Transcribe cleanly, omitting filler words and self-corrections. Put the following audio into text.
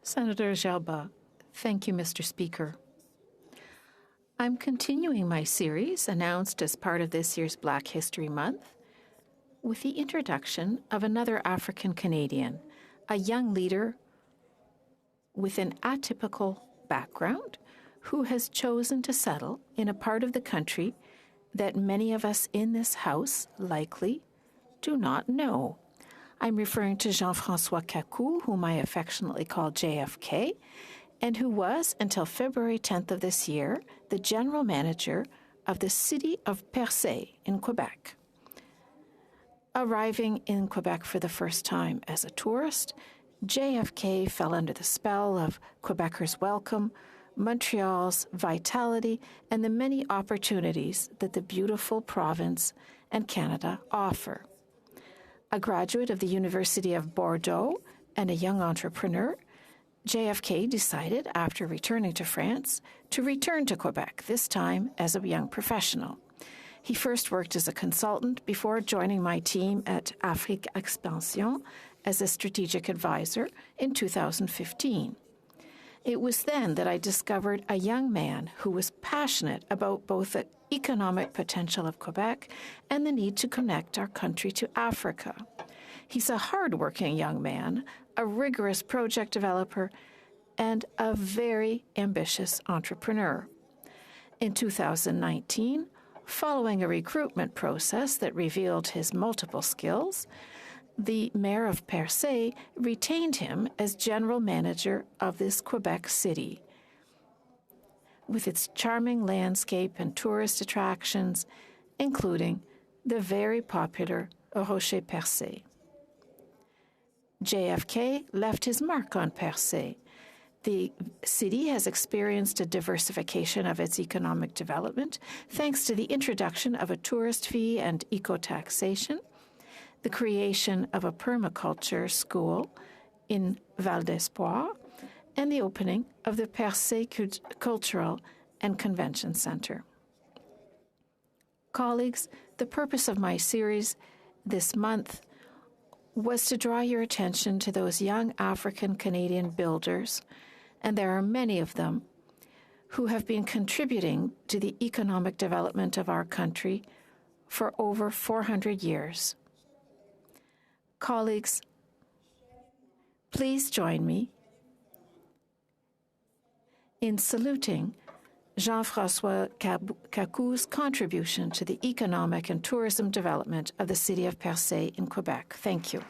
Senator Gerba, thank you, Mr. Speaker. I'm continuing my series, announced as part of this year's Black History Month, with the introduction of another African Canadian, a young leader with an atypical background who has chosen to settle in a part of the country that many of us in this House likely do not know. I'm referring to Jean François Kacou, whom I affectionately call JFK, and who was, until February 10th of this year, the general manager of the city of Percé in Quebec. Arriving in Quebec for the first time as a tourist, JFK fell under the spell of Quebecers' welcome, Montreal's vitality, and the many opportunities that the beautiful province and Canada offer. A graduate of the University of Bordeaux and a young entrepreneur, JFK decided, after returning to France, to return to Quebec, this time as a young professional. He first worked as a consultant before joining my team at Afrique Expansion as a strategic advisor in 2015. It was then that I discovered a young man who was passionate about both the economic potential of Quebec and the need to connect our country to Africa. He's a hard-working young man, a rigorous project developer, and a very ambitious entrepreneur. In 2019, following a recruitment process that revealed his multiple skills, the mayor of Percé retained him as general manager of this Quebec city. With its charming landscape and tourist attractions, including the very popular Rocher Percé. JFK left his mark on Percé. The city has experienced a diversification of its economic development thanks to the introduction of a tourist fee and eco-taxation, the creation of a permaculture school in Val d'Espoir, and the opening of the Percé Cultural and Convention Center. Colleagues, the purpose of my series this month was to draw your attention to those young African-Canadian builders, and there are many of them, who have been contributing to the economic development of our country for over 400 years. Colleagues, please join me in saluting Jean François Kacou's contribution to the economic and tourism development of the city of Percé in Quebec. Thank you.